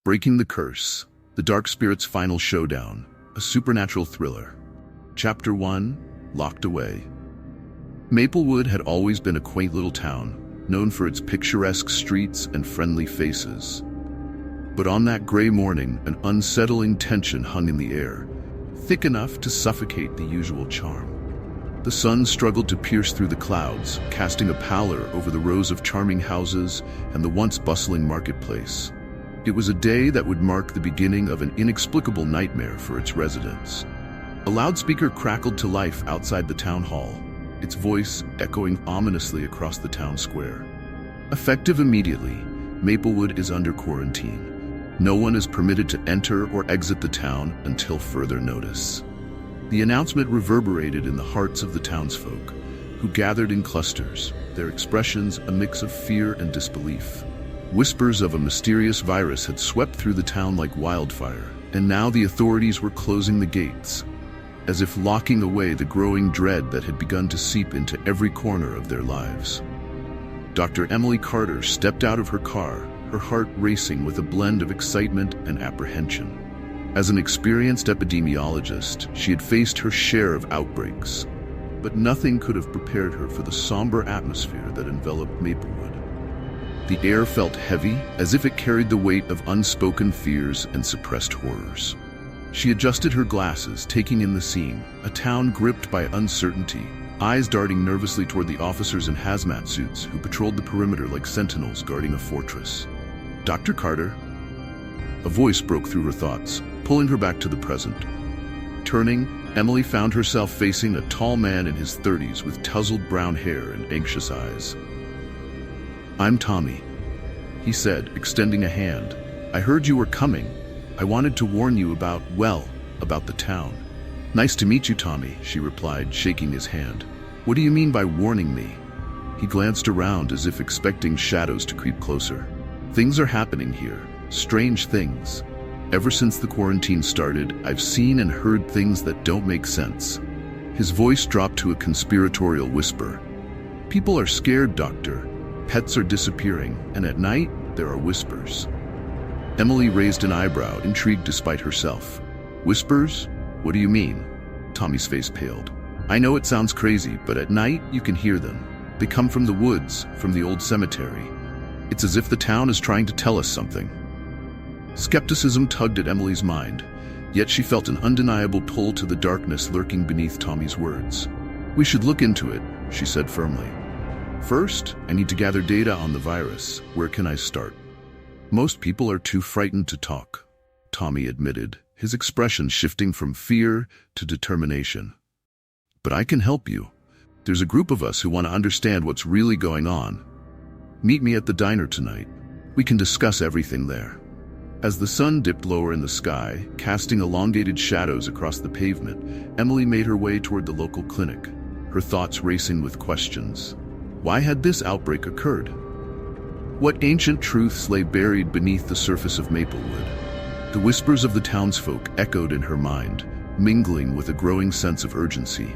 Breaking the Curse, the Dark Spirit's Final Showdown, a supernatural thriller. Chapter 1, Locked Away. Maplewood had always been a quaint little town, known for its picturesque streets and friendly faces. But on that gray morning, an unsettling tension hung in the air, thick enough to suffocate the usual charm. The sun struggled to pierce through the clouds, casting a pallor over the rows of charming houses and the once bustling marketplace. It was a day that would mark the beginning of an inexplicable nightmare for its residents. A loudspeaker crackled to life outside the town hall, its voice echoing ominously across the town square. Effective immediately, Maplewood is under quarantine. No one is permitted to enter or exit the town until further notice. The announcement reverberated in the hearts of the townsfolk, who gathered in clusters, their expressions a mix of fear and disbelief. Whispers of a mysterious virus had swept through the town like wildfire, and now the authorities were closing the gates, as if locking away the growing dread that had begun to seep into every corner of their lives. Dr. Emily Carter stepped out of her car, her heart racing with a blend of excitement and apprehension. As an experienced epidemiologist, she had faced her share of outbreaks, but nothing could have prepared her for the somber atmosphere that enveloped Maplewood. The air felt heavy, as if it carried the weight of unspoken fears and suppressed horrors. She adjusted her glasses, taking in the scene, a town gripped by uncertainty, eyes darting nervously toward the officers in hazmat suits who patrolled the perimeter like sentinels guarding a fortress. "Dr. Carter?" A voice broke through her thoughts, pulling her back to the present. Turning, Emily found herself facing a tall man in his 30s with tousled brown hair and anxious eyes. "I'm Tommy," he said, extending a hand. "I heard you were coming. I wanted to warn you about the town." "Nice to meet you, Tommy," she replied, shaking his hand. "What do you mean by warning me?" He glanced around as if expecting shadows to creep closer. "Things are happening here, strange things. Ever since the quarantine started, I've seen and heard things that don't make sense." His voice dropped to a conspiratorial whisper. "People are scared, Doctor. Pets are disappearing, and at night, there are whispers." Emily raised an eyebrow, intrigued despite herself. "Whispers? What do you mean?" Tommy's face paled. "I know it sounds crazy, but at night, you can hear them. They come from the woods, from the old cemetery. It's as if the town is trying to tell us something." Skepticism tugged at Emily's mind, yet she felt an undeniable pull to the darkness lurking beneath Tommy's words. "We should look into it," she said firmly. "First, I need to gather data on the virus. Where can I start?" "Most people are too frightened to talk," Tommy admitted, his expression shifting from fear to determination. "But I can help you. There's a group of us who want to understand what's really going on. Meet me at the diner tonight. We can discuss everything there." As the sun dipped lower in the sky, casting elongated shadows across the pavement, Emily made her way toward the local clinic, her thoughts racing with questions. Why had this outbreak occurred? What ancient truths lay buried beneath the surface of Maplewood? The whispers of the townsfolk echoed in her mind, mingling with a growing sense of urgency.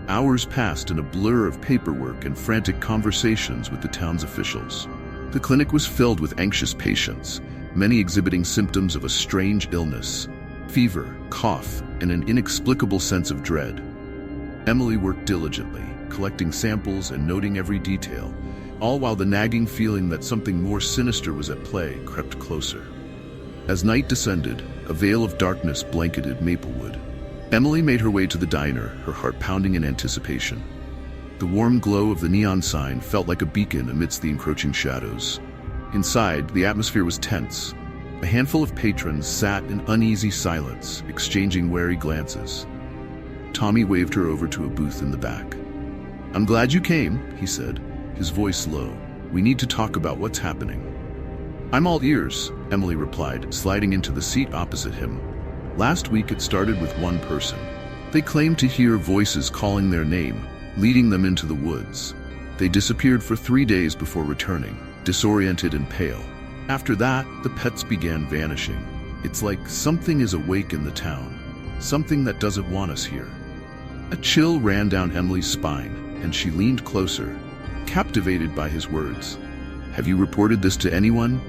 Hours passed in a blur of paperwork and frantic conversations with the town's officials. The clinic was filled with anxious patients, many exhibiting symptoms of a strange illness: fever, cough, and an inexplicable sense of dread. Emily worked diligently, collecting samples and noting every detail, all while the nagging feeling that something more sinister was at play crept closer. As night descended, a veil of darkness blanketed Maplewood. Emily made her way to the diner, her heart pounding in anticipation. The warm glow of the neon sign felt like a beacon amidst the encroaching shadows. Inside, the atmosphere was tense. A handful of patrons sat in uneasy silence, exchanging wary glances. Tommy waved her over to a booth in the back. "I'm glad you came," he said, his voice low. "We need to talk about what's happening." "I'm all ears," Emily replied, sliding into the seat opposite him. Last week it started with one person. They claimed to hear voices calling their name, leading them into the woods. They disappeared for 3 days before returning, disoriented and pale. After that, the pets began vanishing. It's like something is awake in the town, something that doesn't want us here. A chill ran down Emily's spine, and she leaned closer, captivated by his words. "Have you reported this to anyone?"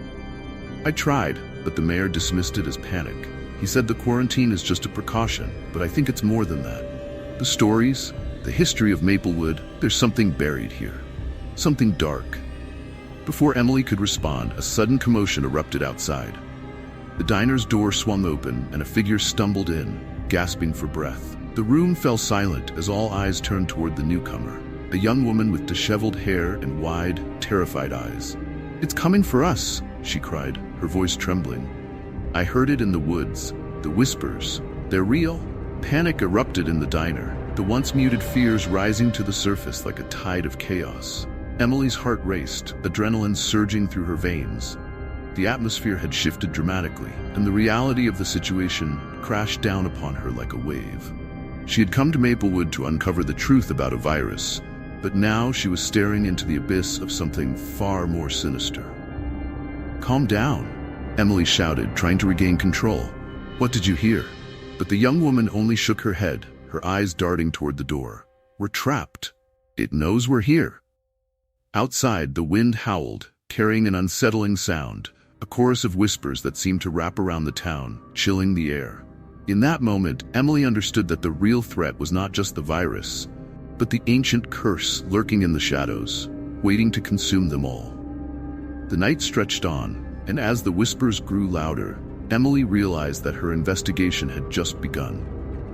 "I tried," but the mayor dismissed it as panic. He said the quarantine is just a precaution, but I think it's more than that. The stories, the history of Maplewood, there's something buried here. Something dark. Before Emily could respond, a sudden commotion erupted outside. The diner's door swung open and a figure stumbled in, gasping for breath. The room fell silent as all eyes turned toward the newcomer, a young woman with disheveled hair and wide, terrified eyes. "It's coming for us," she cried, her voice trembling. "I heard it in the woods. The whispers. They're real." Panic erupted in the diner, the once muted fears rising to the surface like a tide of chaos. Emily's heart raced, adrenaline surging through her veins. The atmosphere had shifted dramatically, and the reality of the situation crashed down upon her like a wave. She had come to Maplewood to uncover the truth about a virus, but now she was staring into the abyss of something far more sinister. "Calm down," Emily shouted, trying to regain control. "What did you hear?" But the young woman only shook her head, her eyes darting toward the door. "We're trapped. It knows we're here." Outside, the wind howled, carrying an unsettling sound, a chorus of whispers that seemed to wrap around the town, chilling the air. In that moment, Emily understood that the real threat was not just the virus, but the ancient curse lurking in the shadows, waiting to consume them all. The night stretched on, and as the whispers grew louder, Emily realized that her investigation had just begun.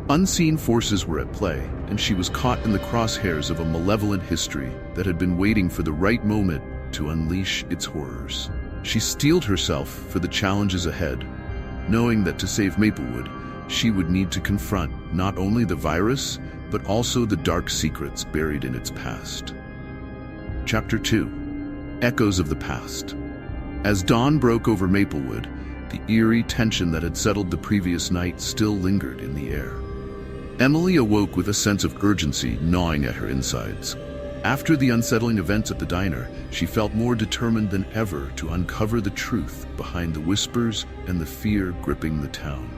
Unseen forces were at play, and she was caught in the crosshairs of a malevolent history that had been waiting for the right moment to unleash its horrors. She steeled herself for the challenges ahead, knowing that to save Maplewood, she would need to confront not only the virus, but also the dark secrets buried in its past. Chapter 2. Echoes of the Past. As dawn broke over Maplewood, the eerie tension that had settled the previous night still lingered in the air. Emily awoke with a sense of urgency gnawing at her insides. After the unsettling events at the diner, she felt more determined than ever to uncover the truth behind the whispers and the fear gripping the town.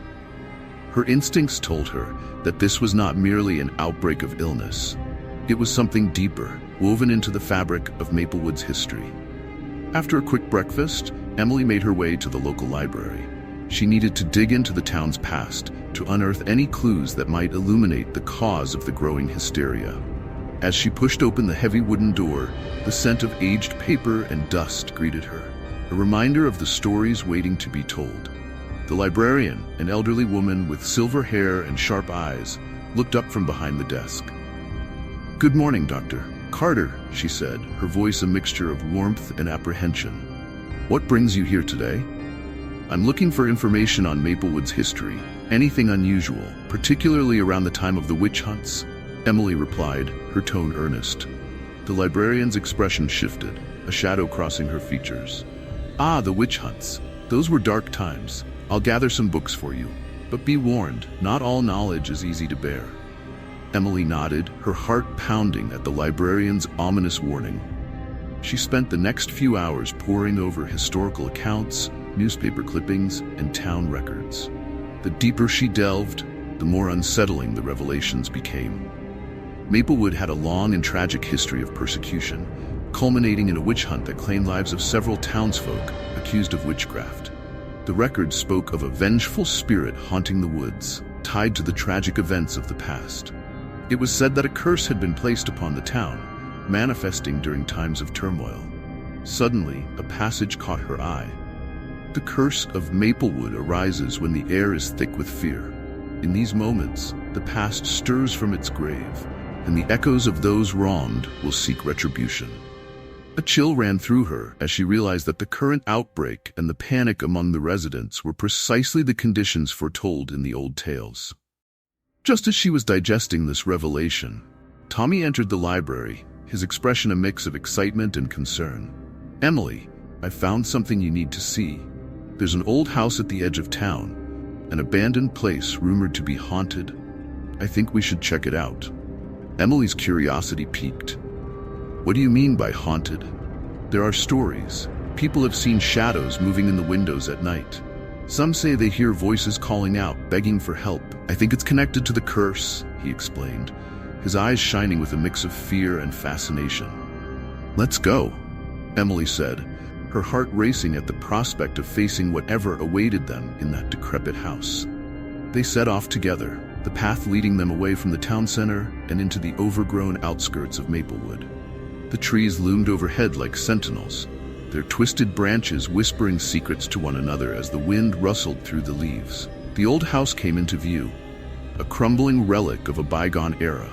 Her instincts told her that this was not merely an outbreak of illness. It was something deeper, woven into the fabric of Maplewood's history. After a quick breakfast, Emily made her way to the local library. She needed to dig into the town's past to unearth any clues that might illuminate the cause of the growing hysteria. As she pushed open the heavy wooden door, the scent of aged paper and dust greeted her, a reminder of the stories waiting to be told. The librarian, an elderly woman with silver hair and sharp eyes, looked up from behind the desk. "Good morning, Dr. Carter," she said, her voice a mixture of warmth and apprehension. "What brings you here today?" "I'm looking for information on Maplewood's history, anything unusual, particularly around the time of the witch hunts," Emily replied, her tone earnest. The librarian's expression shifted, a shadow crossing her features. "Ah, the witch hunts. Those were dark times. I'll gather some books for you. But be warned, not all knowledge is easy to bear." Emily nodded, her heart pounding at the librarian's ominous warning. She spent the next few hours poring over historical accounts, newspaper clippings, and town records. The deeper she delved, the more unsettling the revelations became. Maplewood had a long and tragic history of persecution, culminating in a witch hunt that claimed lives of several townsfolk accused of witchcraft. The records spoke of a vengeful spirit haunting the woods, tied to the tragic events of the past. It was said that a curse had been placed upon the town, manifesting during times of turmoil. Suddenly, a passage caught her eye. "The curse of Maplewood arises when the air is thick with fear. In these moments, the past stirs from its grave, and the echoes of those wronged will seek retribution." A chill ran through her as she realized that the current outbreak and the panic among the residents were precisely the conditions foretold in the old tales. Just as she was digesting this revelation, Tommy entered the library, his expression a mix of excitement and concern. "Emily, I found something you need to see. There's an old house at the edge of town, an abandoned place rumored to be haunted. I think we should check it out." Emily's curiosity piqued. "What do you mean by haunted?" "There are stories. People have seen shadows moving in the windows at night. Some say they hear voices calling out, begging for help. I think it's connected to the curse," he explained, his eyes shining with a mix of fear and fascination. "Let's go," Emily said, her heart racing at the prospect of facing whatever awaited them in that decrepit house. They set off together, the path leading them away from the town center and into the overgrown outskirts of Maplewood. The trees loomed overhead like sentinels, their twisted branches whispering secrets to one another as the wind rustled through the leaves. The old house came into view, a crumbling relic of a bygone era.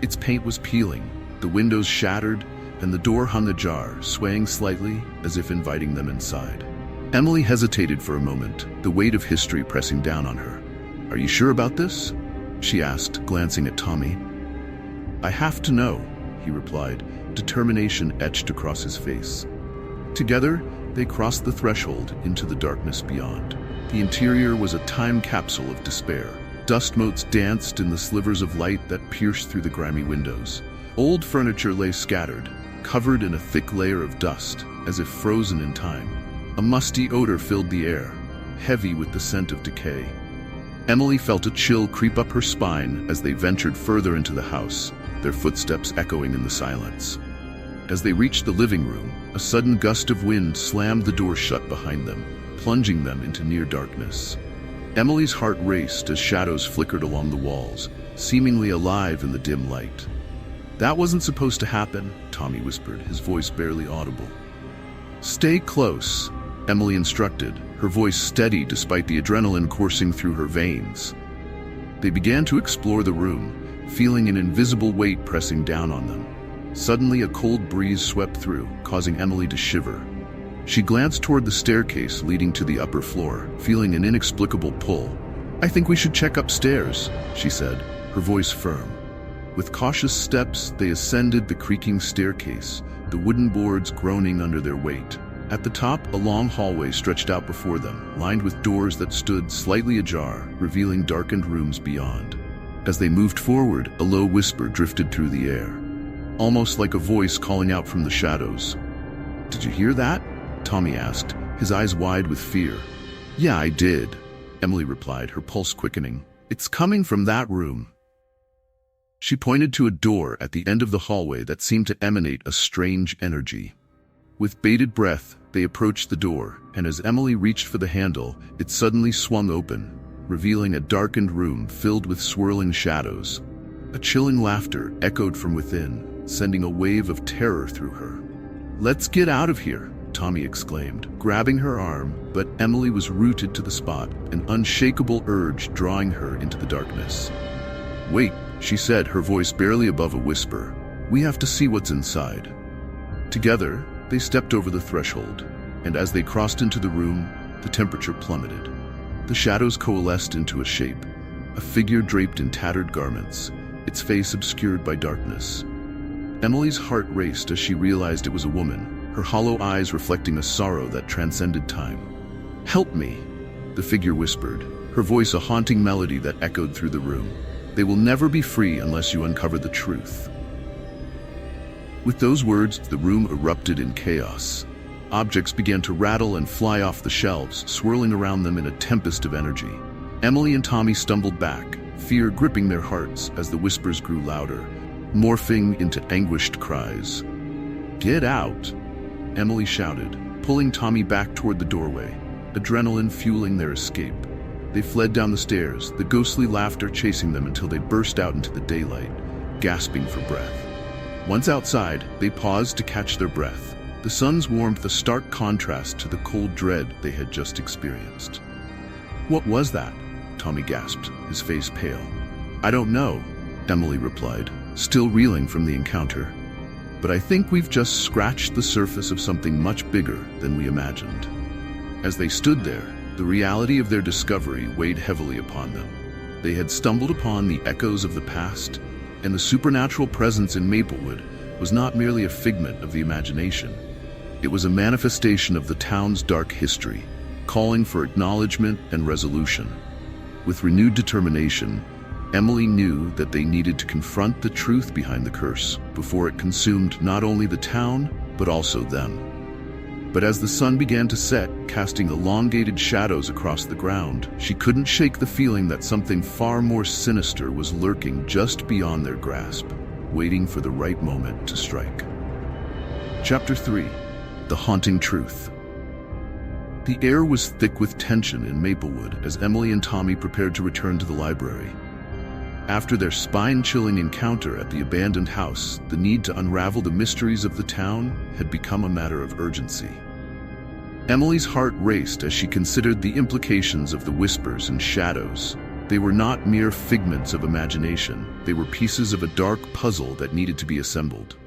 Its paint was peeling, the windows shattered, and the door hung ajar, swaying slightly as if inviting them inside. Emily hesitated for a moment, the weight of history pressing down on her. "Are you sure about this?" she asked, glancing at Tommy. "I have to know," he replied, determination etched across his face. Together, they crossed the threshold into the darkness beyond. The interior was a time capsule of despair. Dust motes danced in the slivers of light that pierced through the grimy windows. Old furniture lay scattered, covered in a thick layer of dust, as if frozen in time. A musty odor filled the air, heavy with the scent of decay. Emily felt a chill creep up her spine as they ventured further into the house, their footsteps echoing in the silence. As they reached the living room, a sudden gust of wind slammed the door shut behind them, plunging them into near darkness. Emily's heart raced as shadows flickered along the walls, seemingly alive in the dim light. "That wasn't supposed to happen," Tommy whispered, his voice barely audible. "Stay close," Emily instructed, her voice steady despite the adrenaline coursing through her veins. They began to explore the room, feeling an invisible weight pressing down on them. Suddenly, a cold breeze swept through, causing Emily to shiver. She glanced toward the staircase leading to the upper floor, feeling an inexplicable pull. "I think we should check upstairs," she said, her voice firm. With cautious steps, they ascended the creaking staircase, the wooden boards groaning under their weight. At the top, a long hallway stretched out before them, lined with doors that stood slightly ajar, revealing darkened rooms beyond. As they moved forward, a low whisper drifted through the air, almost like a voice calling out from the shadows. "Did you hear that?" Tommy asked, his eyes wide with fear. "Yeah, I did," Emily replied, her pulse quickening. "It's coming from that room." She pointed to a door at the end of the hallway that seemed to emanate a strange energy. With bated breath, they approached the door, and as Emily reached for the handle, it suddenly swung open, revealing a darkened room filled with swirling shadows. A chilling laughter echoed from within, sending a wave of terror through her. "Let's get out of here," Tommy exclaimed, grabbing her arm, but Emily was rooted to the spot, an unshakable urge drawing her into the darkness. "Wait," she said, her voice barely above a whisper. "We have to see what's inside." Together, they stepped over the threshold, and as they crossed into the room, the temperature plummeted. The shadows coalesced into a shape, a figure draped in tattered garments, its face obscured by darkness. Emily's heart raced as she realized it was a woman, her hollow eyes reflecting a sorrow that transcended time. "Help me," the figure whispered, her voice a haunting melody that echoed through the room. "They will never be free unless you uncover the truth." With those words, the room erupted in chaos. Objects began to rattle and fly off the shelves, swirling around them in a tempest of energy. Emily and Tommy stumbled back, fear gripping their hearts as the whispers grew louder, morphing into anguished cries. "Get out!" Emily shouted, pulling Tommy back toward the doorway, adrenaline fueling their escape. They fled down the stairs, the ghostly laughter chasing them until they burst out into the daylight, gasping for breath. Once outside, they paused to catch their breath, the sun's warmth a stark contrast to the cold dread they had just experienced. "What was that?" Tommy gasped, his face pale. "I don't know," Emily replied, still reeling from the encounter. "But I think we've just scratched the surface of something much bigger than we imagined." As they stood there, the reality of their discovery weighed heavily upon them. They had stumbled upon the echoes of the past, and the supernatural presence in Maplewood was not merely a figment of the imagination. It was a manifestation of the town's dark history, calling for acknowledgement and resolution. With renewed determination, Emily knew that they needed to confront the truth behind the curse before it consumed not only the town, but also them. But as the sun began to set, casting elongated shadows across the ground, she couldn't shake the feeling that something far more sinister was lurking just beyond their grasp, waiting for the right moment to strike. Chapter 3. the haunting truth. The air was thick with tension in Maplewood as Emily and Tommy prepared to return to the library. After their spine-chilling encounter at the abandoned house, the need to unravel the mysteries of the town had become a matter of urgency. Emily's heart raced as she considered the implications of the whispers and shadows. They were not mere figments of imagination. They were pieces of a dark puzzle that needed to be assembled.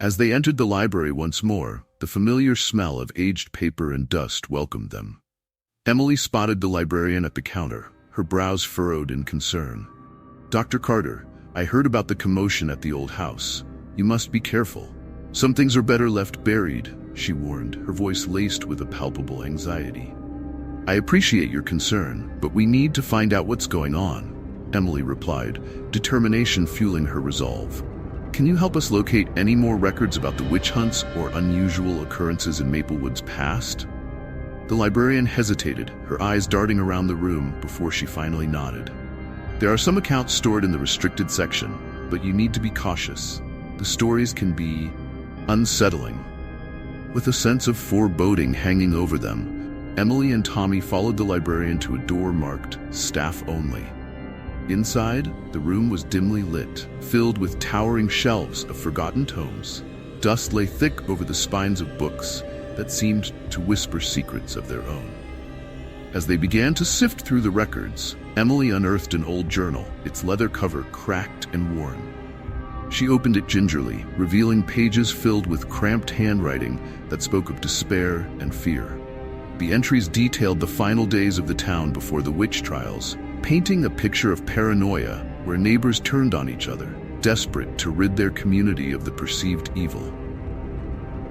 As they entered the library once more, the familiar smell of aged paper and dust welcomed them. Emily spotted the librarian at the counter, her brows furrowed in concern. "Dr. Carter, I heard about the commotion at the old house. You must be careful. Some things are better left buried," she warned, her voice laced with a palpable anxiety. "I appreciate your concern, but we need to find out what's going on," Emily replied, determination fueling her resolve. "Can you help us locate any more records about the witch hunts or unusual occurrences in Maplewood's past?" The librarian hesitated, her eyes darting around the room before she finally nodded. "There are some accounts stored in the restricted section, but you need to be cautious. The stories can be unsettling." With a sense of foreboding hanging over them, Emily and Tommy followed the librarian to a door marked "Staff Only." Inside, the room was dimly lit, filled with towering shelves of forgotten tomes. Dust lay thick over the spines of books that seemed to whisper secrets of their own. As they began to sift through the records, Emily unearthed an old journal, its leather cover cracked and worn. She opened it gingerly, revealing pages filled with cramped handwriting that spoke of despair and fear. The entries detailed the final days of the town before the witch trials, painting a picture of paranoia where neighbors turned on each other, desperate to rid their community of the perceived evil.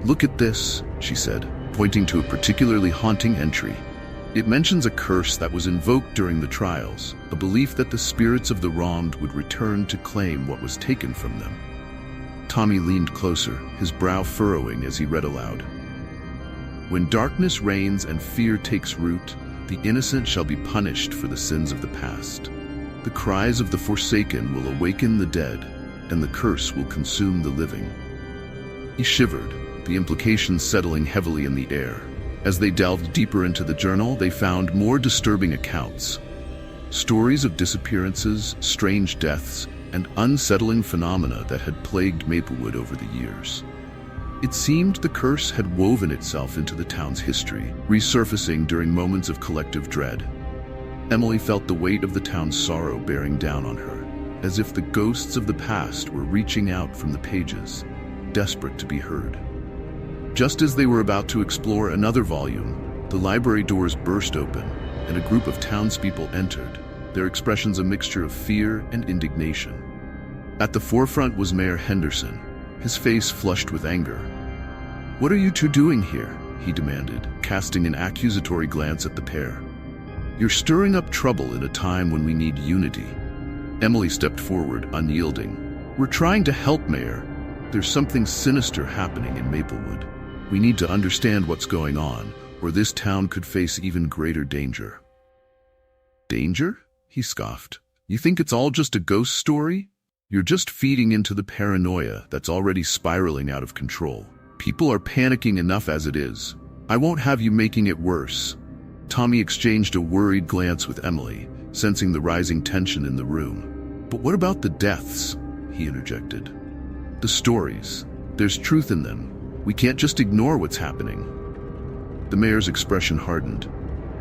"Look at this," she said, pointing to a particularly haunting entry. "It mentions a curse that was invoked during the trials, a belief that the spirits of the wronged would return to claim what was taken from them." Tommy leaned closer, his brow furrowing as he read aloud. "When darkness reigns and fear takes root, the innocent shall be punished for the sins of the past. The cries of the forsaken will awaken the dead, and the curse will consume the living." He shivered, the implications settling heavily in the air. As they delved deeper into the journal, they found more disturbing accounts. Stories of disappearances, strange deaths, and unsettling phenomena that had plagued Maplewood over the years. It seemed the curse had woven itself into the town's history, resurfacing during moments of collective dread. Emily felt the weight of the town's sorrow bearing down on her, as if the ghosts of the past were reaching out from the pages, desperate to be heard. Just as they were about to explore another volume, the library doors burst open, and a group of townspeople entered, their expressions a mixture of fear and indignation. At the forefront was Mayor Henderson, his face flushed with anger. "What are you two doing here?" he demanded, casting an accusatory glance at the pair. "You're stirring up trouble in a time when we need unity." Emily stepped forward, unyielding. "We're trying to help, Mayor. There's something sinister happening in Maplewood. We need to understand what's going on, or this town could face even greater danger." "Danger?" he scoffed. "You think it's all just a ghost story? You're just feeding into the paranoia that's already spiraling out of control. People are panicking enough as it is. I won't have you making it worse." Tommy exchanged a worried glance with Emily, sensing the rising tension in the room. "But what about the deaths?" he interjected. "The stories. There's truth in them. We can't just ignore what's happening." The mayor's expression hardened.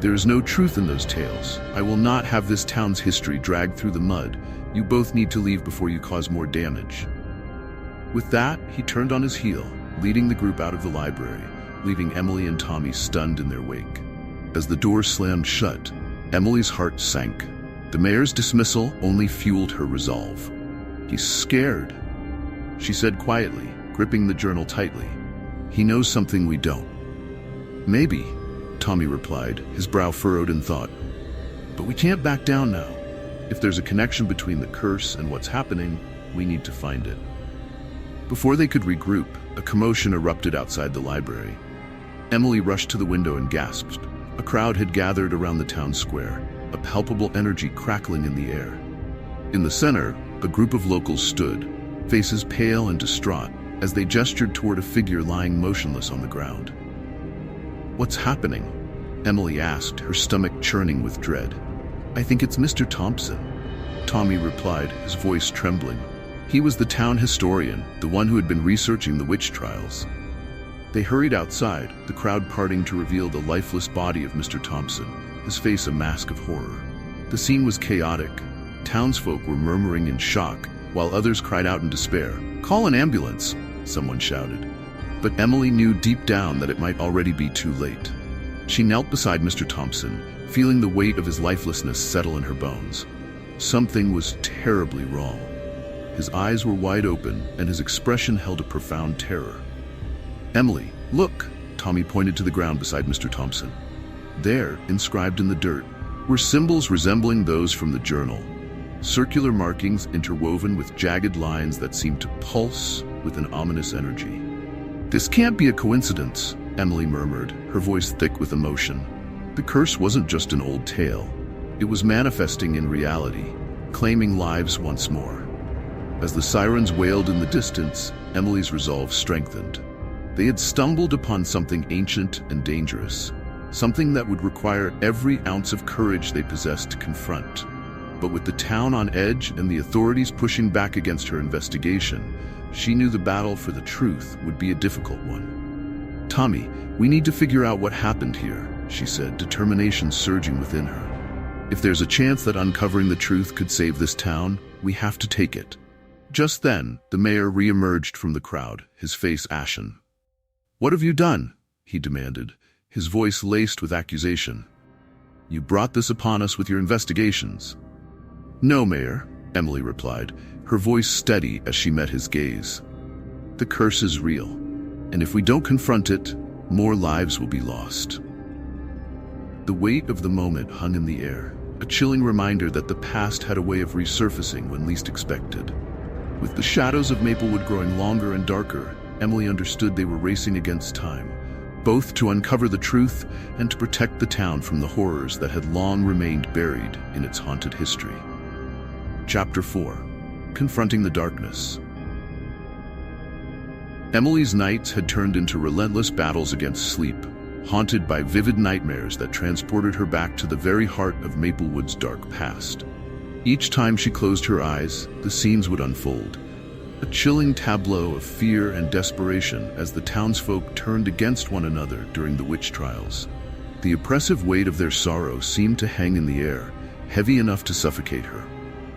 "There is no truth in those tales. I will not have this town's history dragged through the mud. You both need to leave before you cause more damage." With that, he turned on his heel, leading the group out of the library, leaving Emily and Tommy stunned in their wake. As the door slammed shut, Emily's heart sank. The mayor's dismissal only fueled her resolve. "He's scared," she said quietly, gripping the journal tightly. "He knows something we don't." "Maybe," Tommy replied, his brow furrowed in thought. "But we can't back down now. If there's a connection between the curse and what's happening, we need to find it." Before they could regroup, a commotion erupted outside the library. Emily rushed to the window and gasped. A crowd had gathered around the town square, a palpable energy crackling in the air. In the center, a group of locals stood, faces pale and distraught, as they gestured toward a figure lying motionless on the ground. "What's happening?" Emily asked, her stomach churning with dread. "I think it's Mr. Thompson," Tommy replied, his voice trembling. He was the town historian, the one who had been researching the witch trials. They hurried outside, the crowd parting to reveal the lifeless body of Mr. Thompson, his face a mask of horror. The scene was chaotic. Townsfolk were murmuring in shock, while others cried out in despair. "Call an ambulance," someone shouted. But Emily knew deep down that it might already be too late. She knelt beside Mr. Thompson, feeling the weight of his lifelessness settle in her bones. Something was terribly wrong. His eyes were wide open, and his expression held a profound terror. "Emily, look!" Tommy pointed to the ground beside Mr. Thompson. There, inscribed in the dirt, were symbols resembling those from the journal. Circular markings interwoven with jagged lines that seemed to pulse with an ominous energy. "This can't be a coincidence," Emily murmured, her voice thick with emotion. The curse wasn't just an old tale. It was manifesting in reality, claiming lives once more. As the sirens wailed in the distance, Emily's resolve strengthened. They had stumbled upon something ancient and dangerous, something that would require every ounce of courage they possessed to confront. But with the town on edge and the authorities pushing back against her investigation, she knew the battle for the truth would be a difficult one. "Tommy, we need to figure out what happened here," she said, determination surging within her. "If there's a chance that uncovering the truth could save this town, we have to take it." Just then, the mayor re-emerged from the crowd, his face ashen. "What have you done?" he demanded, his voice laced with accusation. "You brought this upon us with your investigations." "No, Mayor," Emily replied, her voice steady as she met his gaze. "The curse is real, and if we don't confront it, more lives will be lost." The weight of the moment hung in the air, a chilling reminder that the past had a way of resurfacing when least expected. With the shadows of Maplewood growing longer and darker, Emily understood they were racing against time, both to uncover the truth and to protect the town from the horrors that had long remained buried in its haunted history. Chapter 4. Confronting the Darkness. Emily's nights had turned into relentless battles against sleep, haunted by vivid nightmares that transported her back to the very heart of Maplewood's dark past. Each time she closed her eyes, the scenes would unfold, a chilling tableau of fear and desperation as the townsfolk turned against one another during the witch trials. The oppressive weight of their sorrow seemed to hang in the air, heavy enough to suffocate her.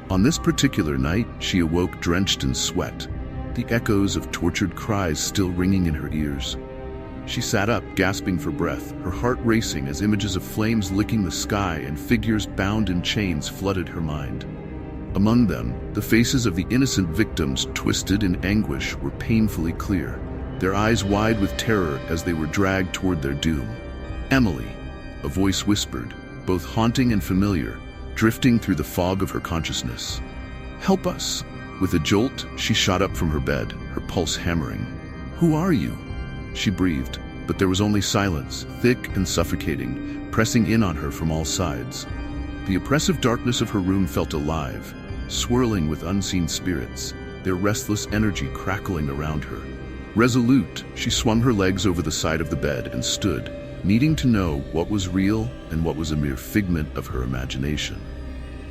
On this particular night, she awoke drenched in sweat, the echoes of tortured cries still ringing in her ears. She sat up, gasping for breath, her heart racing as images of flames licking the sky and figures bound in chains flooded her mind. Among them, the faces of the innocent victims, twisted in anguish, were painfully clear, their eyes wide with terror as they were dragged toward their doom. "Emily," a voice whispered, both haunting and familiar, drifting through the fog of her consciousness. "Help us." With a jolt, she shot up from her bed, her pulse hammering. "Who are you?" she breathed, but there was only silence, thick and suffocating, pressing in on her from all sides. The oppressive darkness of her room felt alive, swirling with unseen spirits, their restless energy crackling around her. Resolute, she swung her legs over the side of the bed and stood, needing to know what was real and what was a mere figment of her imagination.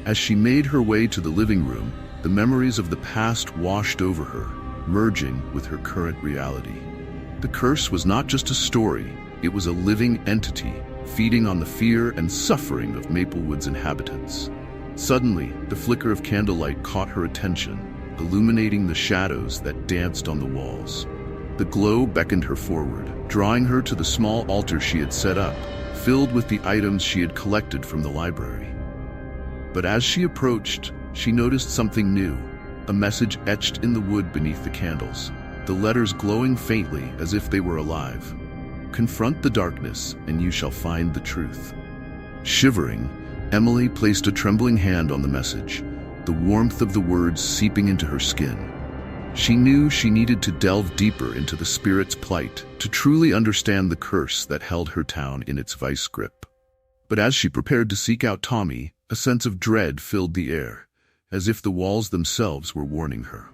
As she made her way to the living room, the memories of the past washed over her, merging with her current reality. The curse was not just a story, it was a living entity, feeding on the fear and suffering of Maplewood's inhabitants. Suddenly, the flicker of candlelight caught her attention, illuminating the shadows that danced on the walls. The glow beckoned her forward, drawing her to the small altar she had set up, filled with the items she had collected from the library. But as she approached, she noticed something new, a message etched in the wood beneath the candles, the letters glowing faintly as if they were alive. "Confront the darkness, and you shall find the truth." Shivering, Emily placed a trembling hand on the message, the warmth of the words seeping into her skin. She knew she needed to delve deeper into the spirit's plight to truly understand the curse that held her town in its vice grip. But as she prepared to seek out Tommy, a sense of dread filled the air, as if the walls themselves were warning her.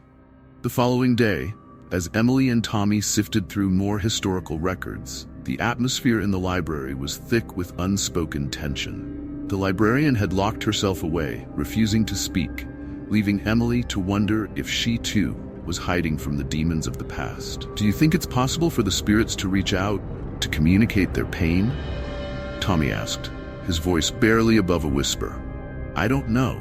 The following day, As Emily and Tommy sifted through more historical records, the atmosphere in the library was thick with unspoken tension. The librarian had locked herself away, refusing to speak, leaving Emily to wonder if she too was hiding from the demons of the past. "Do you think it's possible for the spirits to reach out, to communicate their pain?" Tommy asked, his voice barely above a whisper. "I don't know,"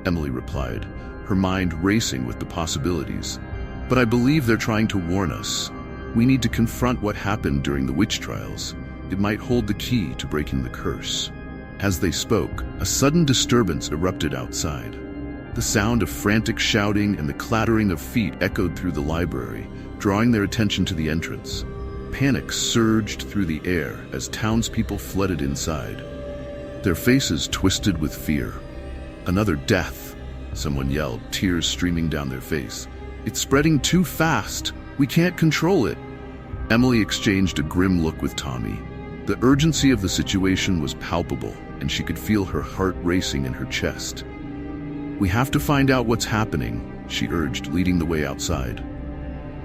Emily replied, her mind racing with the possibilities. "But I believe they're trying to warn us. We need to confront what happened during the witch trials. It might hold the key to breaking the curse." As they spoke, a sudden disturbance erupted outside. The sound of frantic shouting and the clattering of feet echoed through the library, drawing their attention to the entrance. Panic surged through the air as townspeople flooded inside, their faces twisted with fear. "Another death," someone yelled, tears streaming down their face. "It's spreading too fast. We can't control it." Emily exchanged a grim look with Tommy. The urgency of the situation was palpable, and she could feel her heart racing in her chest. "We have to find out what's happening," she urged, leading the way outside.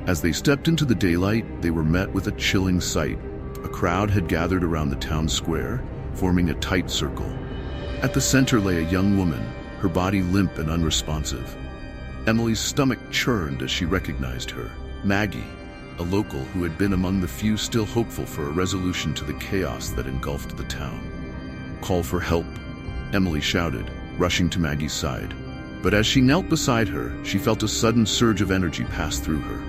As they stepped into the daylight, they were met with a chilling sight. A crowd had gathered around the town square, forming a tight circle. At the center lay a young woman, her body limp and unresponsive. Emily's stomach churned as she recognized her. Maggie, a local who had been among the few still hopeful for a resolution to the chaos that engulfed the town. "Call for help," Emily shouted, rushing to Maggie's side. But as she knelt beside her, she felt a sudden surge of energy pass through her.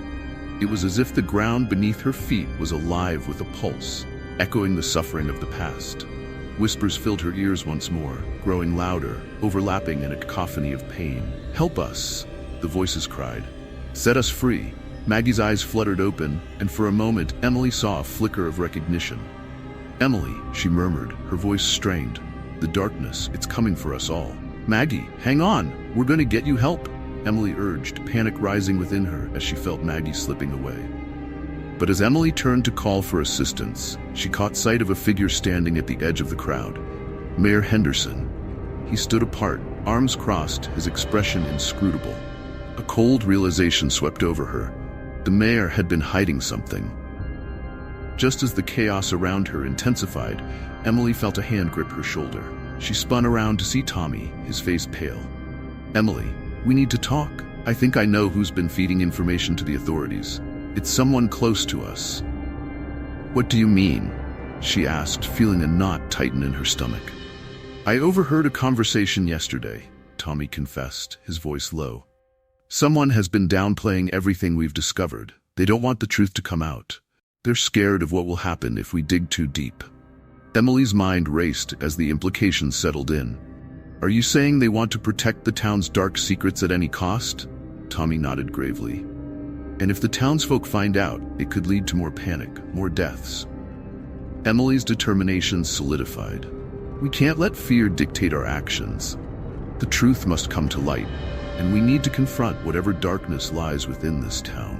It was as if the ground beneath her feet was alive with a pulse, echoing the suffering of the past. Whispers filled her ears once more, growing louder, overlapping in a cacophony of pain. "Help us," the voices cried. "Set us free." Maggie's eyes fluttered open, and for a moment Emily saw a flicker of recognition. "Emily," she murmured, her voice strained. "The darkness, it's coming for us all." "Maggie, hang on, we're going to get you help," Emily urged, panic rising within her as she felt Maggie slipping away. But as Emily turned to call for assistance, she caught sight of a figure standing at the edge of the crowd. Mayor Henderson. He stood apart, arms crossed, his expression inscrutable. A cold realization swept over her. The mayor had been hiding something. Just as the chaos around her intensified, Emily felt a hand grip her shoulder. She spun around to see Tommy, his face pale. "Emily, we need to talk. I think I know who's been feeding information to the authorities. It's someone close to us." "What do you mean?" she asked, feeling a knot tighten in her stomach. "I overheard a conversation yesterday," Tommy confessed, his voice low. "Someone has been downplaying everything we've discovered. They don't want the truth to come out. They're scared of what will happen if we dig too deep." Emily's mind raced as the implications settled in. "Are you saying they want to protect the town's dark secrets at any cost?" Tommy nodded gravely. "And if the townsfolk find out, it could lead to more panic, more deaths." Emily's determination solidified. "We can't let fear dictate our actions. The truth must come to light, and we need to confront whatever darkness lies within this town."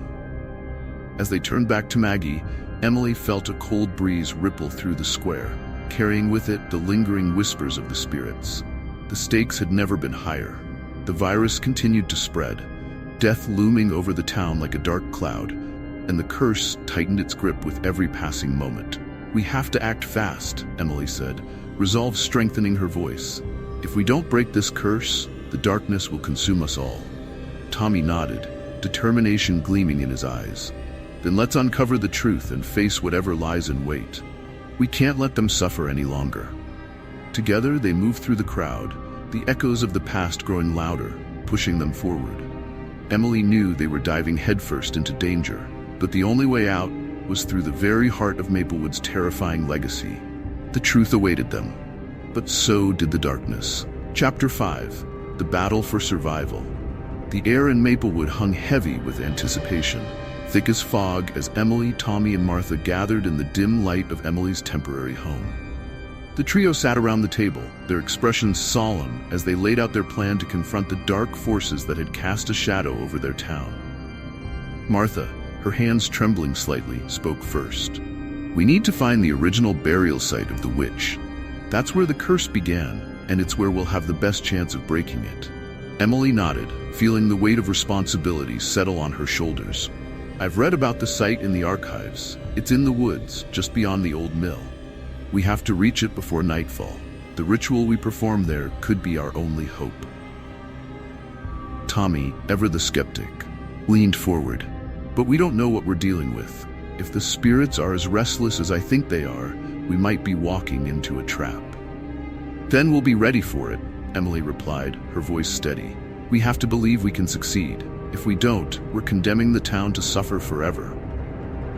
As they turned back to Maggie, Emily felt a cold breeze ripple through the square, carrying with it the lingering whispers of the spirits. The stakes had never been higher. The virus continued to spread, death looming over the town like a dark cloud, and the curse tightened its grip with every passing moment. "We have to act fast," Emily said, resolve strengthening her voice. "If we don't break this curse, the darkness will consume us all." Tommy nodded, determination gleaming in his eyes. "Then let's uncover the truth and face whatever lies in wait. We can't let them suffer any longer." Together they moved through the crowd, the echoes of the past growing louder, pushing them forward. Emily knew they were diving headfirst into danger, but the only way out was through the very heart of Maplewood's terrifying legacy. The truth awaited them, but so did the darkness. Chapter 5: The Battle for Survival. The air in Maplewood hung heavy with anticipation, thick as fog as Emily, Tommy, and Martha gathered in the dim light of Emily's temporary home. The trio sat around the table, their expressions solemn as they laid out their plan to confront the dark forces that had cast a shadow over their town. Martha, her hands trembling slightly, spoke first. "We need to find the original burial site of the witch. That's where the curse began, and it's where we'll have the best chance of breaking it." Emily nodded, feeling the weight of responsibility settle on her shoulders. I've read about the site in the archives. It's in the woods, just beyond the old mill. We have to reach it before nightfall. The ritual we perform there could be our only hope. Tommy, ever the skeptic, leaned forward. But we don't know what we're dealing with. If the spirits are as restless as I think they are, we might be walking into a trap. Then we'll be ready for it, Emily replied, her voice steady. We have to believe we can succeed. If we don't, we're condemning the town to suffer forever.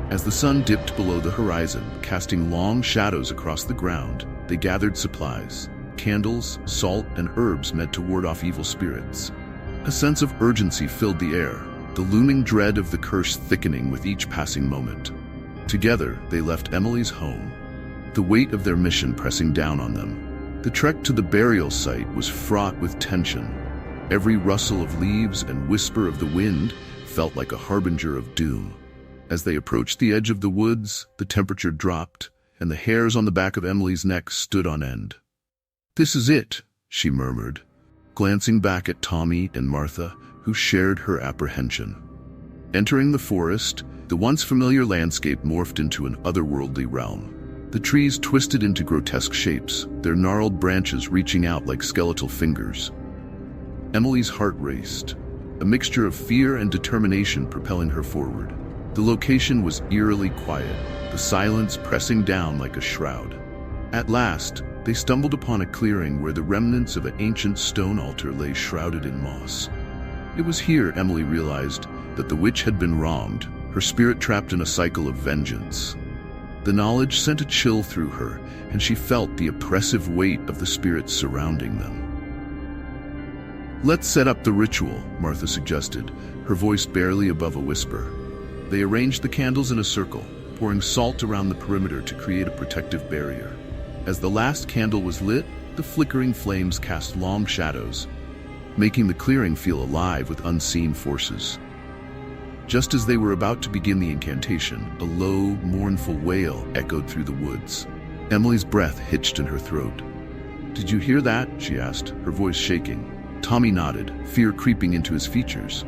As the sun dipped below the horizon, casting long shadows across the ground, they gathered supplies, candles, salt, and herbs meant to ward off evil spirits. A sense of urgency filled the air, the looming dread of the curse thickening with each passing moment. Together, they left Emily's home, the weight of their mission pressing down on them. The trek to the burial site was fraught with tension. Every rustle of leaves and whisper of the wind felt like a harbinger of doom. As they approached the edge of the woods, the temperature dropped, and the hairs on the back of Emily's neck stood on end. "This is it," she murmured, glancing back at Tommy and Martha, who shared her apprehension. Entering the forest, the once familiar landscape morphed into an otherworldly realm. The trees twisted into grotesque shapes, their gnarled branches reaching out like skeletal fingers. Emily's heart raced, a mixture of fear and determination propelling her forward. The location was eerily quiet, the silence pressing down like a shroud. At last, they stumbled upon a clearing where the remnants of an ancient stone altar lay shrouded in moss. It was here Emily realized that the witch had been wronged, her spirit trapped in a cycle of vengeance. The knowledge sent a chill through her, and she felt the oppressive weight of the spirits surrounding them. "Let's set up the ritual," Martha suggested, her voice barely above a whisper. They arranged the candles in a circle, pouring salt around the perimeter to create a protective barrier. As the last candle was lit, the flickering flames cast long shadows, making the clearing feel alive with unseen forces. Just as they were about to begin the incantation, a low, mournful wail echoed through the woods. Emily's breath hitched in her throat. "Did you hear that?" she asked, her voice shaking. Tommy nodded, fear creeping into his features.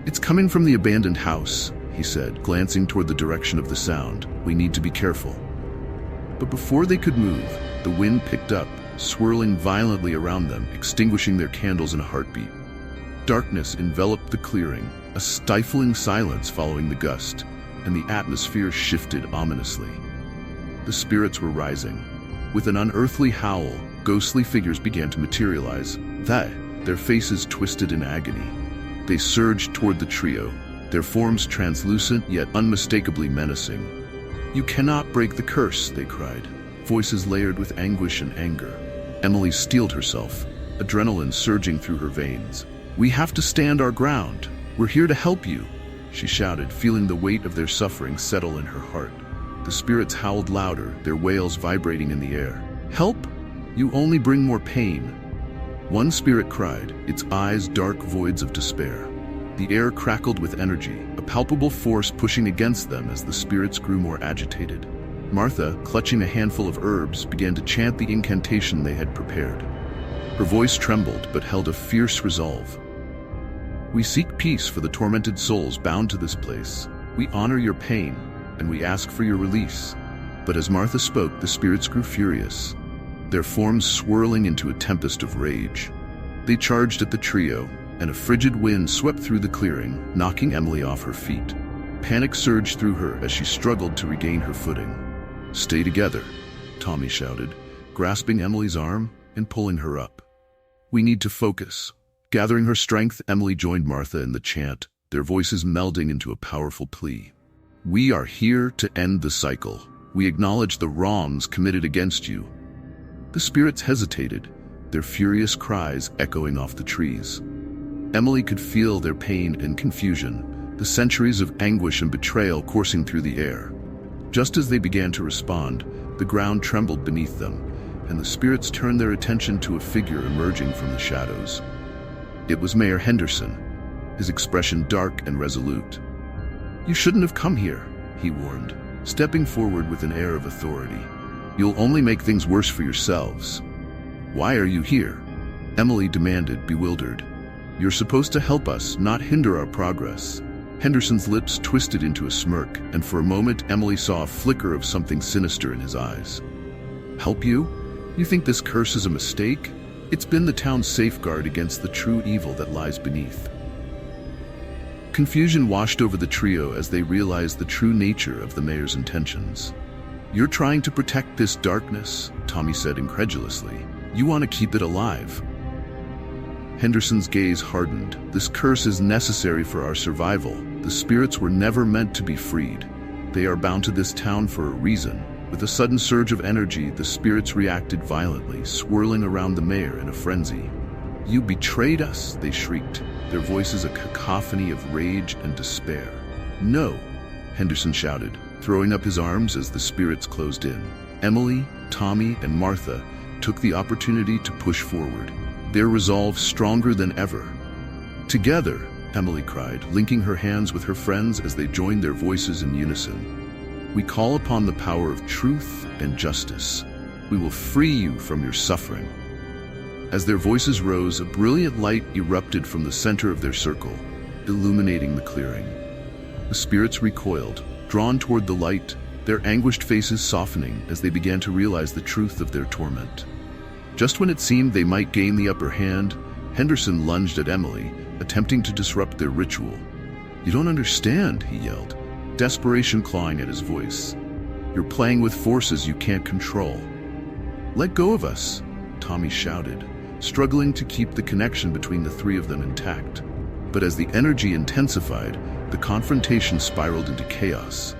"It's coming from the abandoned house," he said, glancing toward the direction of the sound. "We need to be careful." But before they could move, the wind picked up, swirling violently around them, extinguishing their candles in a heartbeat. Darkness enveloped the clearing, a stifling silence following the gust, and the atmosphere shifted ominously. The spirits were rising. With an unearthly howl, ghostly figures began to materialize, their faces twisted in agony. They surged toward the trio, their forms translucent yet unmistakably menacing. "You cannot break the curse," they cried, voices layered with anguish and anger. Emily steeled herself, adrenaline surging through her veins. "We have to stand our ground. We're here to help you," she shouted, feeling the weight of their suffering settle in her heart. The spirits howled louder, their wails vibrating in the air. "Help? You only bring more pain." One spirit cried, its eyes dark voids of despair. The air crackled with energy, a palpable force pushing against them as the spirits grew more agitated. Martha, clutching a handful of herbs, began to chant the incantation they had prepared. Her voice trembled but held a fierce resolve. "We seek peace for the tormented souls bound to this place. We honor your pain, and we ask for your release." But as Martha spoke, the spirits grew furious, their forms swirling into a tempest of rage. They charged at the trio, and a frigid wind swept through the clearing, knocking Emily off her feet. Panic surged through her as she struggled to regain her footing. "Stay together," Tommy shouted, grasping Emily's arm and pulling her up. "We need to focus." Gathering her strength, Emily joined Martha in the chant, their voices melding into a powerful plea. "We are here to end the cycle. We acknowledge the wrongs committed against you." The spirits hesitated, their furious cries echoing off the trees. Emily could feel their pain and confusion, the centuries of anguish and betrayal coursing through the air. Just as they began to respond, the ground trembled beneath them, and the spirits turned their attention to a figure emerging from the shadows. It was Mayor Henderson, his expression dark and resolute. "You shouldn't have come here," he warned, stepping forward with an air of authority. "You'll only make things worse for yourselves." "Why are you here?" Emily demanded, bewildered. "You're supposed to help us, not hinder our progress." Henderson's lips twisted into a smirk, and for a moment Emily saw a flicker of something sinister in his eyes. Help you? You think this curse is a mistake? It's been the town's safeguard against the true evil that lies beneath. Confusion washed over the trio as they realized the true nature of the mayor's intentions. You're trying to protect this darkness, Tommy said incredulously. You want to keep it alive. Henderson's gaze hardened. This curse is necessary for our survival. The spirits were never meant to be freed. They are bound to this town for a reason. With a sudden surge of energy, the spirits reacted violently, swirling around the mayor in a frenzy. You betrayed us, they shrieked, their voices a cacophony of rage and despair. No, Henderson shouted, throwing up his arms as the spirits closed in. Emily, Tommy, and Martha took the opportunity to push forward, their resolve stronger than ever. Together, Emily cried, linking her hands with her friends as they joined their voices in unison. We call upon the power of truth and justice. We will free you from your suffering. As their voices rose, a brilliant light erupted from the center of their circle, illuminating the clearing. The spirits recoiled, drawn toward the light, their anguished faces softening as they began to realize the truth of their torment. Just when it seemed they might gain the upper hand, Henderson lunged at Emily, attempting to disrupt their ritual. You don't understand, he yelled, desperation clawing at his voice. You're playing with forces you can't control. Let go of us, Tommy shouted, struggling to keep the connection between the three of them intact. But as the energy intensified, the confrontation spiraled into chaos.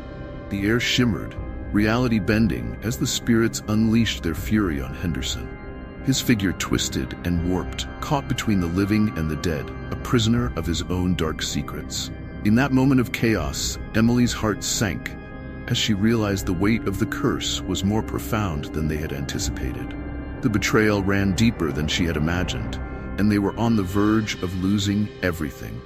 The air shimmered, reality bending as the spirits unleashed their fury on Henderson. His figure twisted and warped, caught between the living and the dead, a prisoner of his own dark secrets. In that moment of chaos, Emily's heart sank as she realized the weight of the curse was more profound than they had anticipated. The betrayal ran deeper than she had imagined, and they were on the verge of losing everything.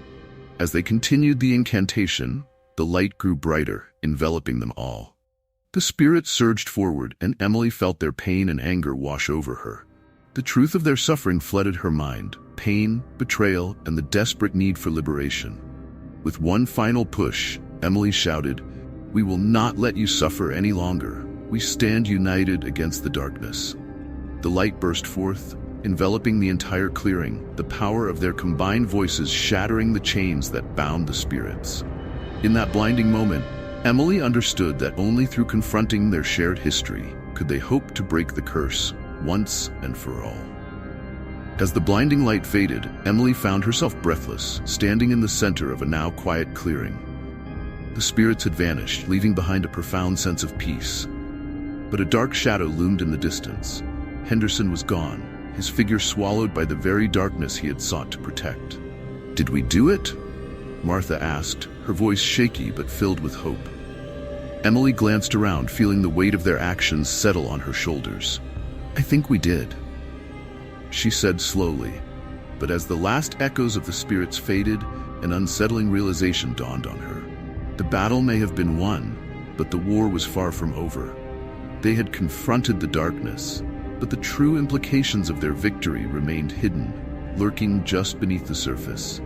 As they continued the incantation, the light grew brighter, enveloping them all. The spirits surged forward, and Emily felt their pain and anger wash over her. The truth of their suffering flooded her mind, pain, betrayal, and the desperate need for liberation. With one final push, Emily shouted, "We will not let you suffer any longer. We stand united against the darkness." The light burst forth, enveloping the entire clearing, the power of their combined voices shattering the chains that bound the spirits. In that blinding moment, Emily understood that only through confronting their shared history could they hope to break the curse once and for all. As the blinding light faded, Emily found herself breathless, standing in the center of a now quiet clearing. The spirits had vanished, leaving behind a profound sense of peace. But a dark shadow loomed in the distance. Henderson was gone, his figure swallowed by the very darkness he had sought to protect. "Did we do it?" Martha asked, her voice shaky but filled with hope. Emily glanced around, feeling the weight of their actions settle on her shoulders. "I think we did," she said slowly. But as the last echoes of the spirits faded, an unsettling realization dawned on her. The battle may have been won, but the war was far from over. They had confronted the darkness, but the true implications of their victory remained hidden, lurking just beneath the surface.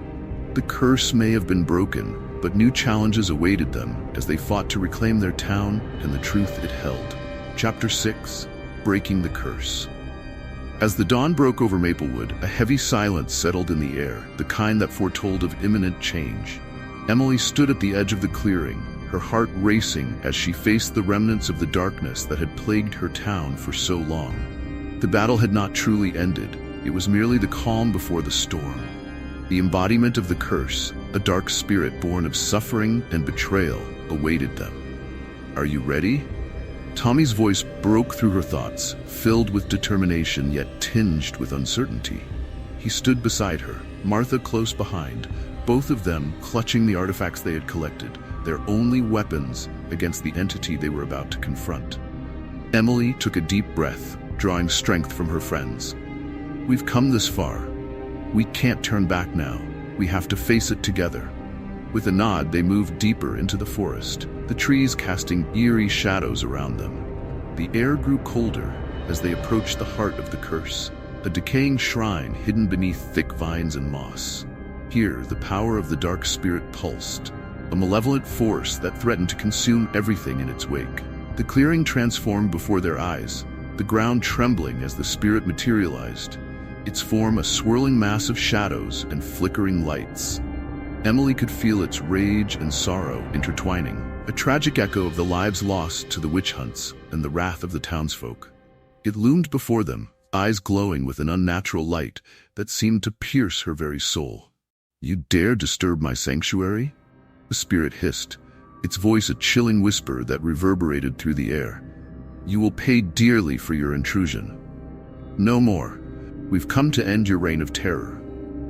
The curse may have been broken, but new challenges awaited them as they fought to reclaim their town and the truth it held. Chapter 6: Breaking the Curse. As the dawn broke over Maplewood, a heavy silence settled in the air, the kind that foretold of imminent change. Emily stood at the edge of the clearing, her heart racing as she faced the remnants of the darkness that had plagued her town for so long. The battle had not truly ended. It was merely the calm before the storm. The embodiment of the curse, a dark spirit born of suffering and betrayal, awaited them. "Are you ready?" Tommy's voice broke through her thoughts, filled with determination yet tinged with uncertainty. He stood beside her, Martha close behind, both of them clutching the artifacts they had collected, their only weapons against the entity they were about to confront. Emily took a deep breath, drawing strength from her friends. "We've come this far. We can't turn back now. We have to face it together." With a nod, they moved deeper into the forest, the trees casting eerie shadows around them. The air grew colder as they approached the heart of the curse, a decaying shrine hidden beneath thick vines and moss. Here, the power of the dark spirit pulsed, a malevolent force that threatened to consume everything in its wake. The clearing transformed before their eyes, the ground trembling as the spirit materialized, its form a swirling mass of shadows and flickering lights. Emily could feel its rage and sorrow intertwining, a tragic echo of the lives lost to the witch hunts and the wrath of the townsfolk. It loomed before them, eyes glowing with an unnatural light that seemed to pierce her very soul. "You dare disturb my sanctuary?" The spirit hissed, its voice a chilling whisper that reverberated through the air. "You will pay dearly for your intrusion." "No more. We've come to end your reign of terror,"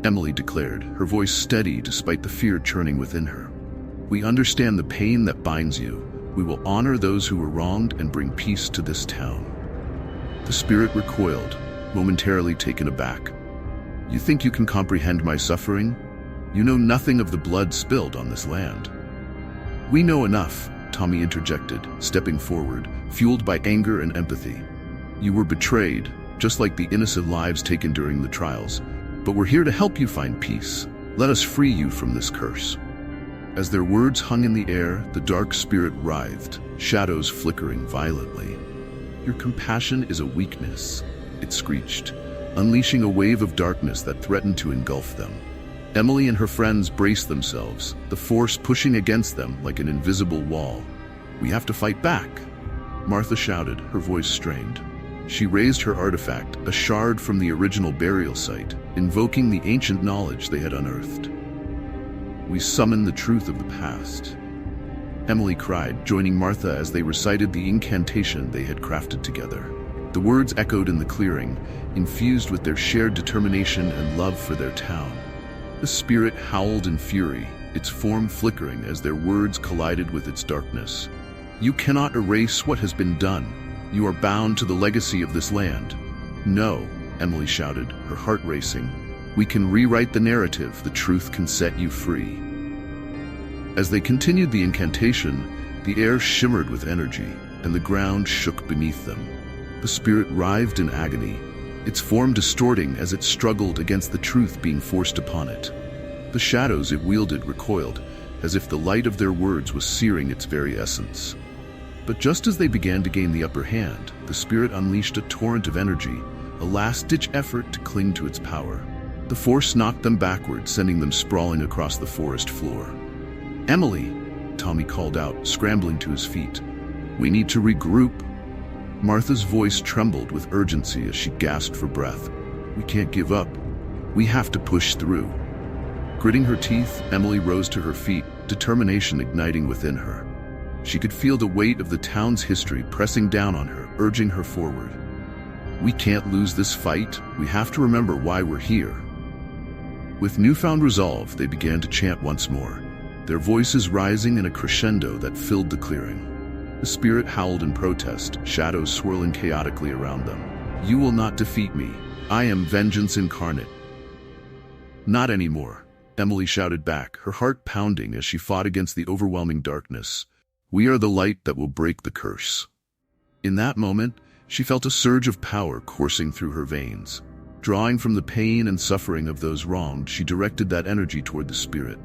Emily declared, her voice steady despite the fear churning within her. "We understand the pain that binds you. We will honor those who were wronged and bring peace to this town." The spirit recoiled, momentarily taken aback. "You think you can comprehend my suffering? You know nothing of the blood spilled on this land." "We know enough," Tommy interjected, stepping forward, fueled by anger and empathy. "You were betrayed, just like the innocent lives taken during the trials, but we're here to help you find peace. Let us free you from this curse." As their words hung in the air, the dark spirit writhed, shadows flickering violently. "Your compassion is a weakness," it screeched, unleashing a wave of darkness that threatened to engulf them. Emily and her friends braced themselves, the force pushing against them like an invisible wall. "We have to fight back," Martha shouted, her voice strained. She raised her artifact, a shard from the original burial site, invoking the ancient knowledge they had unearthed. "We summon the truth of the past," Emily cried, joining Martha as they recited the incantation they had crafted together. The words echoed in the clearing, infused with their shared determination and love for their town. The spirit howled in fury, its form flickering as their words collided with its darkness. "You cannot erase what has been done. You are bound to the legacy of this land." "No," Emily shouted, her heart racing. "We can rewrite the narrative. The truth can set you free." As they continued the incantation, the air shimmered with energy, and the ground shook beneath them. The spirit writhed in agony, its form distorting as it struggled against the truth being forced upon it. The shadows it wielded recoiled, as if the light of their words was searing its very essence. But just as they began to gain the upper hand, the spirit unleashed a torrent of energy, a last-ditch effort to cling to its power. The force knocked them backward, sending them sprawling across the forest floor. "Emily," Tommy called out, scrambling to his feet. "We need to regroup." Martha's voice trembled with urgency as she gasped for breath. "We can't give up. We have to push through." Gritting her teeth, Emily rose to her feet, determination igniting within her. She could feel the weight of the town's history pressing down on her, urging her forward. "We can't lose this fight. We have to remember why we're here." With newfound resolve, they began to chant once more, their voices rising in a crescendo that filled the clearing. The spirit howled in protest, shadows swirling chaotically around them. "You will not defeat me. I am vengeance incarnate." "Not anymore," Emily shouted back, her heart pounding as she fought against the overwhelming darkness. "We are the light that will break the curse." In that moment, she felt a surge of power coursing through her veins. Drawing from the pain and suffering of those wronged, she directed that energy toward the spirit.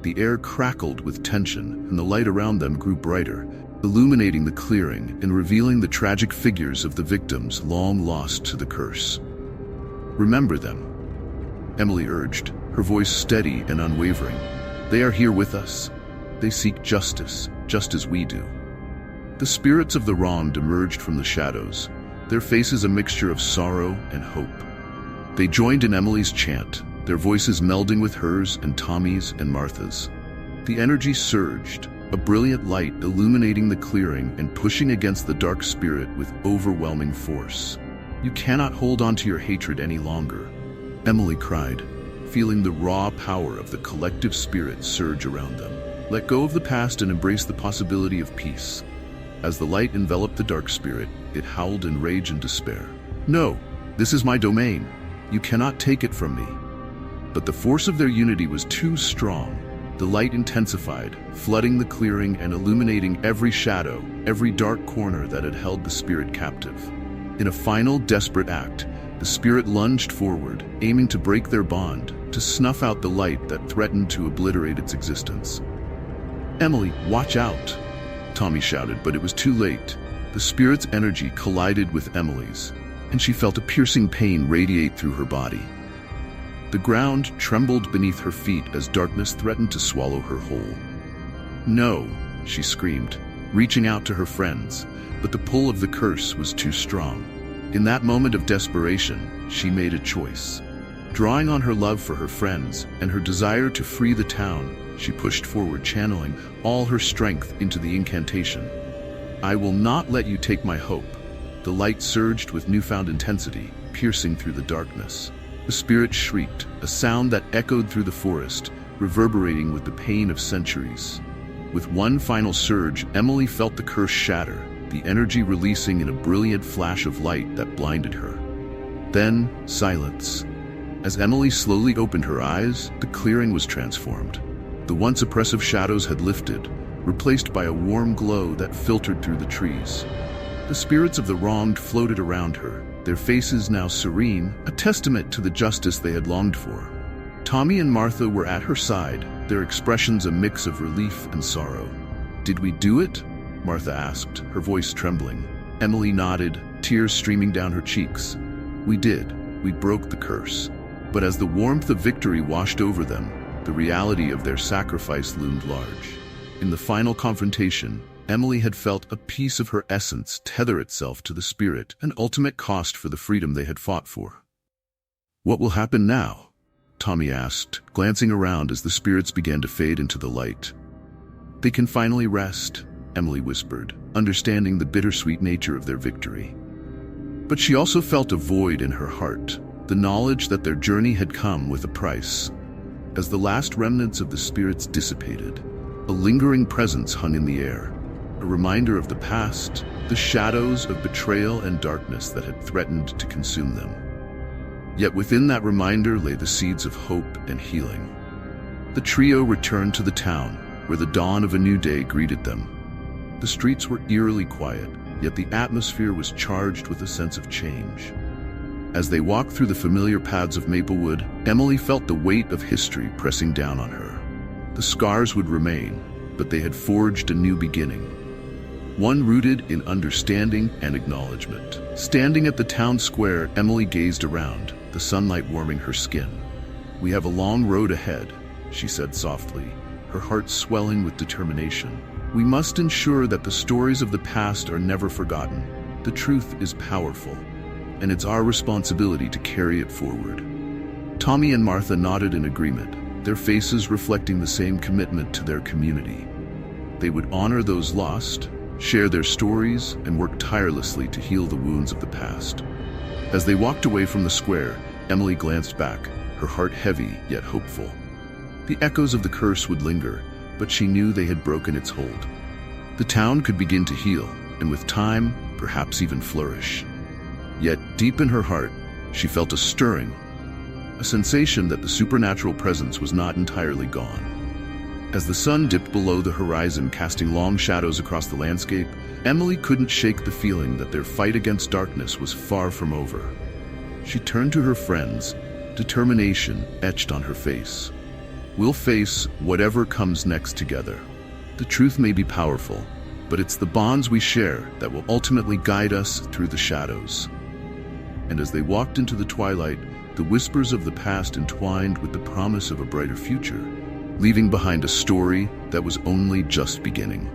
The air crackled with tension, and the light around them grew brighter, illuminating the clearing and revealing the tragic figures of the victims long lost to the curse. "Remember them," Emily urged, her voice steady and unwavering. "They are here with us. They seek justice, just as we do." The spirits of the wronged emerged from the shadows, their faces a mixture of sorrow and hope. They joined in Emily's chant, their voices melding with hers and Tommy's and Martha's. The energy surged, a brilliant light illuminating the clearing and pushing against the dark spirit with overwhelming force. "You cannot hold on to your hatred any longer," Emily cried, feeling the raw power of the collective spirit surge around them. "Let go of the past and embrace the possibility of peace." As the light enveloped the dark spirit, it howled in rage and despair. "No, this is my domain. You cannot take it from me." But the force of their unity was too strong. The light intensified, flooding the clearing and illuminating every shadow, every dark corner that had held the spirit captive. In a final, desperate act, the spirit lunged forward, aiming to break their bond, to snuff out the light that threatened to obliterate its existence. "Emily, watch out!" Tommy shouted, but it was too late. The spirit's energy collided with Emily's, and she felt a piercing pain radiate through her body. The ground trembled beneath her feet as darkness threatened to swallow her whole. "No," she screamed, reaching out to her friends, but the pull of the curse was too strong. In that moment of desperation, she made a choice. Drawing on her love for her friends and her desire to free the town, she pushed forward, channeling all her strength into the incantation. "I will not let you take my hope." The light surged with newfound intensity, piercing through the darkness. The spirit shrieked, a sound that echoed through the forest, reverberating with the pain of centuries. With one final surge, Emily felt the curse shatter, the energy releasing in a brilliant flash of light that blinded her. Then, silence. As Emily slowly opened her eyes, the clearing was transformed. The once oppressive shadows had lifted, replaced by a warm glow that filtered through the trees. The spirits of the wronged floated around her, their faces now serene, a testament to the justice they had longed for. Tommy and Martha were at her side, their expressions a mix of relief and sorrow. "Did we do it?" Martha asked, her voice trembling. Emily nodded, tears streaming down her cheeks. "We did. We broke the curse." But as the warmth of victory washed over them, the reality of their sacrifice loomed large. In the final confrontation, Emily had felt a piece of her essence tether itself to the spirit, an ultimate cost for the freedom they had fought for. "What will happen now?" Tommy asked, glancing around as the spirits began to fade into the light. "They can finally rest," Emily whispered, understanding the bittersweet nature of their victory. But she also felt a void in her heart, the knowledge that their journey had come with a price. As the last remnants of the spirits dissipated, a lingering presence hung in the air, a reminder of the past, the shadows of betrayal and darkness that had threatened to consume them. Yet within that reminder lay the seeds of hope and healing. The trio returned to the town, where the dawn of a new day greeted them. The streets were eerily quiet, yet the atmosphere was charged with a sense of change. As they walked through the familiar paths of Maplewood, Emily felt the weight of history pressing down on her. The scars would remain, but they had forged a new beginning, one rooted in understanding and acknowledgement. Standing at the town square, Emily gazed around, the sunlight warming her skin. "We have a long road ahead," she said softly, her heart swelling with determination. "We must ensure that the stories of the past are never forgotten. The truth is powerful, and it's our responsibility to carry it forward." Tommy and Martha nodded in agreement, their faces reflecting the same commitment to their community. They would honor those lost, share their stories, and work tirelessly to heal the wounds of the past. As they walked away from the square, Emily glanced back, her heart heavy yet hopeful. The echoes of the curse would linger, but she knew they had broken its hold. The town could begin to heal, and with time, perhaps even flourish. Yet, deep in her heart, she felt a stirring, a sensation that the supernatural presence was not entirely gone. As the sun dipped below the horizon, casting long shadows across the landscape, Emily couldn't shake the feeling that their fight against darkness was far from over. She turned to her friends, determination etched on her face. "We'll face whatever comes next together. The truth may be powerful, but it's the bonds we share that will ultimately guide us through the shadows." And as they walked into the twilight, the whispers of the past entwined with the promise of a brighter future, leaving behind a story that was only just beginning.